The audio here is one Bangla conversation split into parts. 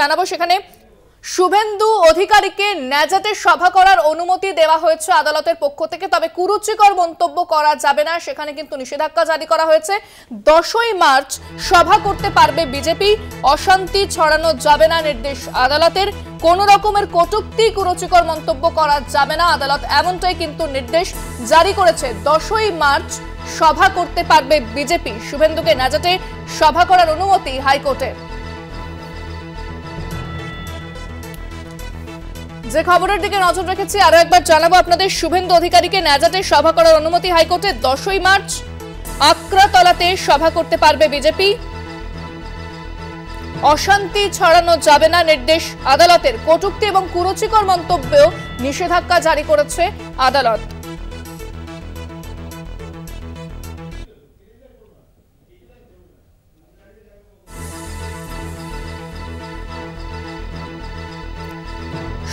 জানাবো। সেখানে শুভেন্দু অধিকারীকে ন্যাজাটে সভা করার অনুমতি দেওয়া হয়েছে আদালতের পক্ষ থেকে, তবে কুরুচিকর মন্তব্য করা যাবে না, সেখানে কিন্তু নিষেধাজ্ঞা জারি করা হয়েছে। 10ই মার্চ সভা করতে পারবে বিজেপি, অশান্তি ছড়ানো যাবে না নির্দেশ আদালতের, কোনো রকমের কটূক্তি কুরুচিকর মন্তব্য করা যাবে না, আদালত এমনটাই কিন্তু নির্দেশ জারি করেছে। 10ই মার্চ সভা করতে পারবে বিজেপি, শুভেন্দুকে ন্যাজাটে সভা করার অনুমতি হাইকোর্টের। যে খবরের দিকে নজর রেখেছি আরো একবার জানাবো আপনাদের, শুভেন্দু অধিকারীকে ন্যাজাটে সভা করার অনুমতি হাইকোর্টের। 10ই মার্চ আকরাতলাতে সভা করতে পারবে বিজেপি, অশান্তি ছড়ানো যাবে না নির্দেশ আদালতের, কটূক্তি এবং কুরুচিকর মন্তব্যেও নিষেধাজ্ঞা জারি করেছে আদালত।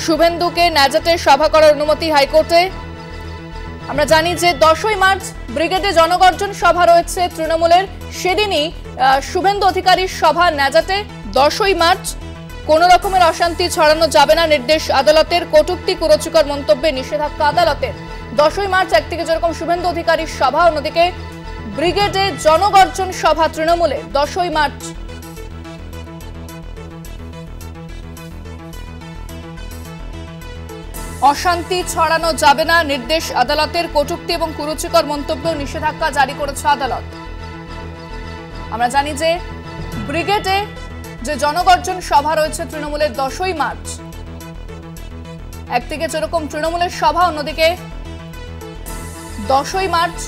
শুভেন্দুকে ন্যাজাটে সভা করার অনুমতি হাইকোর্টে। আমরা জানি যে 10ই মার্চ ব্রিগেডে জনগর্জন সভা রয়েছে তৃণমূলের, সেদিনই শুভেন্দু অধিকারীর সভা ন্যাজাটে। 10ই মার্চ কোন রকমের অশান্তি ছড়ানো যাবে না নির্দেশ আদালতের, কটূক্তি কুরুচিকর মন্তব্যে নিষেধাজ্ঞা আদালতের। 10ই মার্চ একদিকে যেরকম শুভেন্দু অধিকারীর সভা, অন্যদিকে ব্রিগেডে জনগর্জন সভা তৃণমূলে 10ই মার্চ। অশান্তি ছড়ানো যাবে না নির্দেশ আদালতের, কটূক্তি এবং কুরুচিকর মন্তব্য নিষেধাজ্ঞা জারি করেছে আদালত। আমরা জানি যে ব্রিগেডে যে জনগর্জন সভা রয়েছে তৃণমূলের 10ই মার্চ, একদিকে যেরকম তৃণমূলের সভা, অন্যদিকে 10ই মার্চ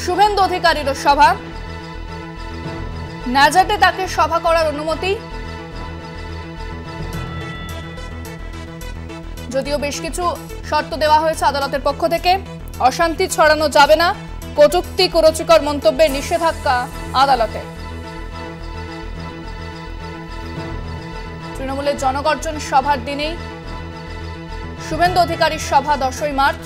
শুভেন্দু অধিকারীরও সভা, ন্যাজাটে তাকে সভা করার অনুমতি। যদিও বেশ কিছু শর্ত দেওয়া হয়েছে আদালতের পক্ষ থেকে, অশান্তি ছড়ানো যাবে না, কটূক্তি কুরুচিকর মন্তব্যে নিষেধাজ্ঞা আদালতে। তৃণমূলের জনগর্জন সভার দিনেই শুভেন্দু অধিকারীর সভা 10ই মার্চ।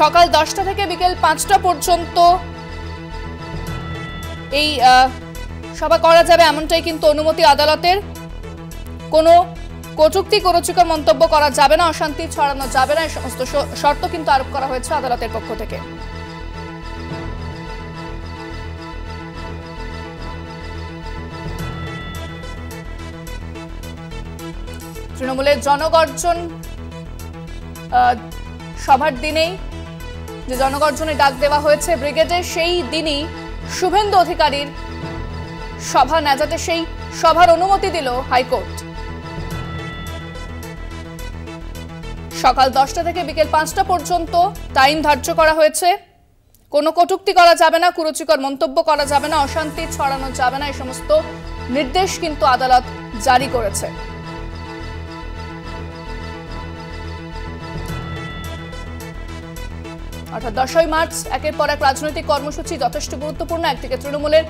সকাল 10টা থেকে বিকেল 5টা পর্যন্ত এই সভা করা যাবে, এমনটাই কিন্তু অনুমতি আদালতের। কোনো কটূক্তি কুরুচিকর মন্তব্য করা যাবে না, অশান্তি ছড়ানো যাবে না, এই সমস্ত শর্ত কিন্তু আরোপ করা হয়েছে আদালতের পক্ষ থেকে। তৃণমূলের জনগর্জন সভার দিনেই, যে জনগর্জনে ডাক দেওয়া হয়েছে ব্রিগেডে, সেই দিনই শুভেন্দু অধিকারীর সভা ন্যাজাটে, সেই সভার অনুমতি দিল হাইকোর্ট। সকাল 10টা থেকে বিকেল 5টা পর্যন্ত টাইম ধার্য করা হয়েছে। কোনো কটূক্তি করা যাবে না, কুরুচিকর মন্তব্য করা যাবে না, অশান্তি ছড়ানো যাবে না, এই সমস্ত নির্দেশ কিন্তু আদালত জারি করেছে। অর্থাৎ 10ই মার্চ একের পর এক রাজনৈতিক কর্মসূচি যথেষ্ট গুরুত্বপূর্ণ। একদিকে তৃণমূলের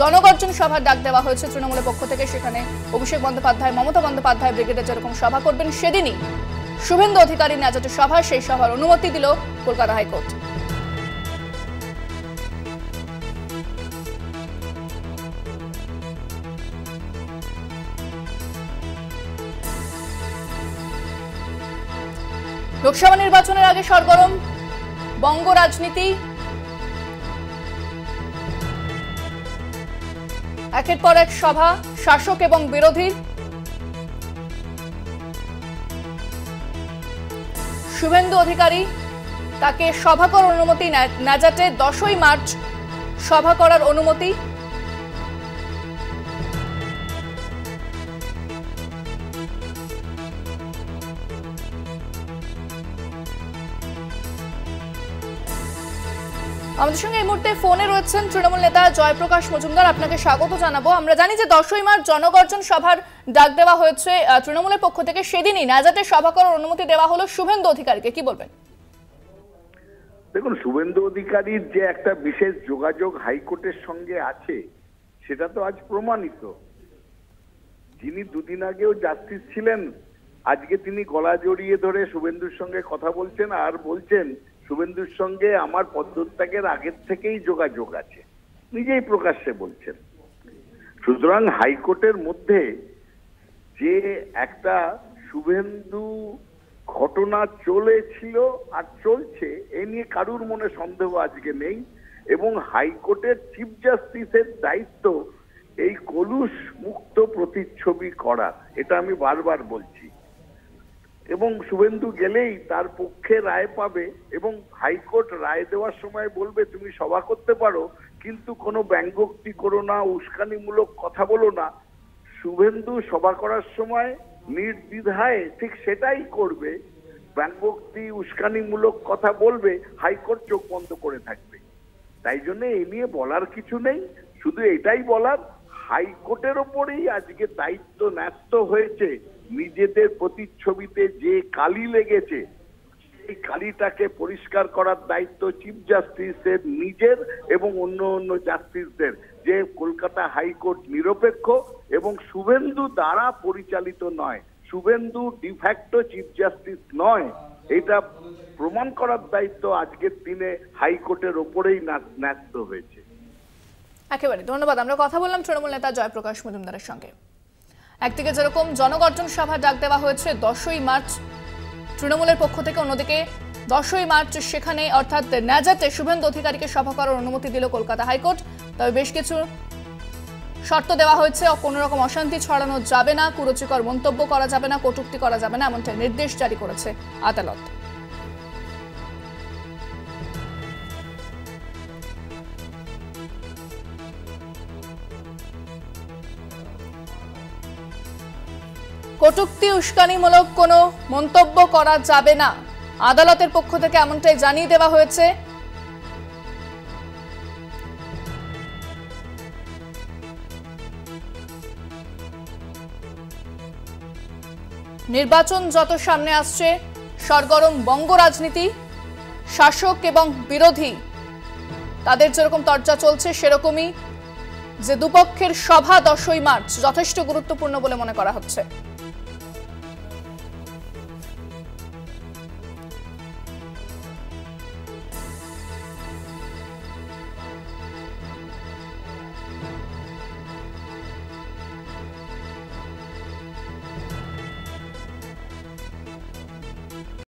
জনগর্জন সভার ডাক দেওয়া হয়েছে তৃণমূলের পক্ষ থেকে, সেখানে অভিষেক বন্দ্যোপাধ্যায়, মমতা বন্দ্যোপাধ্যায় ব্রিগেডে যেরকম সভা করবেন, সেদিনই শুভেন্দু অধিকারী ন্যাজাটে সভা, সেই সভার অনুমতি দিল কলকাতা হাইকোর্ট। লোকসভা নির্বাচনের আগে সরগরম বঙ্গ রাজনীতি, একের পর এক সভা শাসক এবং বিরোধীর। শুভেন্দু অধিকারী, তাকে সভা করার অনুমতি ন্যাজাটে, 10ই মার্চ সভা করার অনুমতি। আমাদের সঙ্গে এই মুহূর্তে ফোনে রয়েছেন তৃণমূল নেতা জয়প্রকাশ মজুমদার, আপনাকে স্বাগত জানাবো। আমরা জানি যে 10ই মার্চ জনগর্জন সভার ডাক দেওয়া হয়েছে তৃণমূলের পক্ষ থেকে, সেদিনই ন্যাজাটে সভা করার অনুমতি দেওয়া হলো শুভেন্দু অধিকারীকে, কি বলবেন? দেখুন, শুভেন্দু অধিকারীর যে একটা বিশেষ যোগাযোগ হাইকোর্টের সঙ্গে আছে, সেটা তো আজ প্রমাণিত। যিনি দুদিন আগেও জাস্টিস ছিলেন, আজকে তিনি গলা জড়িয়ে ধরে শুভেন্দুর সঙ্গে কথা বলছেন আর বলছেন শুভেন্দুর সঙ্গে আমার পদত্যাগের আগের থেকেই যোগাযোগ আছে, নিজেই প্রকাশ্যে বলছেন। সুতরাং হাইকোর্টের মধ্যে যে একটা শুভেন্দু ঘটনা চলেছিল আর চলছে এ নিয়ে কারুর মনে সন্দেহ আজকে নেই, এবং হাইকোর্টের চিফ জাস্টিসের দায়িত্ব এই কলুষ মুক্ত প্রতিচ্ছবি করার, এটা আমি বারবার বলছি। এবং শুভেন্দু গেলেই তার পক্ষে রায় পাবে, এবং হাইকোর্ট রায় দেওয়ার সময় বলবে তুমি সভা করতে পারো কিন্তু কোনো ব্যঙ্গোক্তি করো না, উস্কানিমূলক কথা বলো না। শুভেন্দু সভা করার সময় নির্দ্বিধায় ঠিক সেটাই করবে, ব্যঙ্গোক্তি উস্কানিমূলক কথা বলবে, হাইকোর্ট চোখ বন্ধ করে থাকবে। তাই জন্য এ নিয়ে বলার কিছু নেই, শুধু এটাই বলার হাইকোর্টের ওপরেই আজকে দায়িত্ব ন্যস্ত হয়েছে। নিজেদের প্রতিচ্ছবিতে যে কালি লেগেছে এই কালিটাকে পরিষ্কার করার দায়িত্ব চিফ জাস্টিসের নিজের এবং অন্য অন্য জাস্টিসদের, যে কলকাতা হাইকোর্ট নিরপেক্ষ এবং শুভেন্দু দ্বারা পরিচালিত নয়, শুভেন্দু ডিফ্যাক্টো চিফ জাস্টিস নয়, এটা প্রমাণ করার দায়িত্ব আজকের দিনে হাইকোর্টের ওপরেই ন্যস্ত হয়েছে। একেবারে ধন্যবাদ। আমরা কথা বললাম তৃণমূল নেতা জয়প্রকাশ মজুমদারের সঙ্গে। একদিকে যেরকম জনগর্জন সভা ডাক দেওয়া হয়েছে 10ই মার্চ তৃণমূলের পক্ষ থেকে, অন্যদিকে 10ই মার্চ সেখানে অর্থাৎ ন্যাজাতে শুভেন্দু অধিকারীকে সভা করার অনুমতি দিল কলকাতা হাইকোর্ট। তবে বেশ কিছু শর্ত দেওয়া হয়েছে, কোনো রকম অশান্তি ছড়ানো যাবে না, কুরুচিকর মন্তব্য করা যাবে না, কটূক্তি করা যাবে না, এমনটাই নির্দেশ জারি করেছে আদালত। কটূক্তি উস্কানিমূলক কোনো মন্তব্য করা যাবে না, আদালতের পক্ষ থেকে এমনটাই জানিয়ে দেওয়া হয়েছে। নির্বাচন যত সামনে আসছে, সরগরম বঙ্গ রাজনীতি, শাসক এবং বিরোধী তাদের যেরকম চর্চা চলছে সেরকমই যে দুপক্ষের সভা 10ই মার্চ যথেষ্ট গুরুত্বপূর্ণ বলে মনে করা হচ্ছে।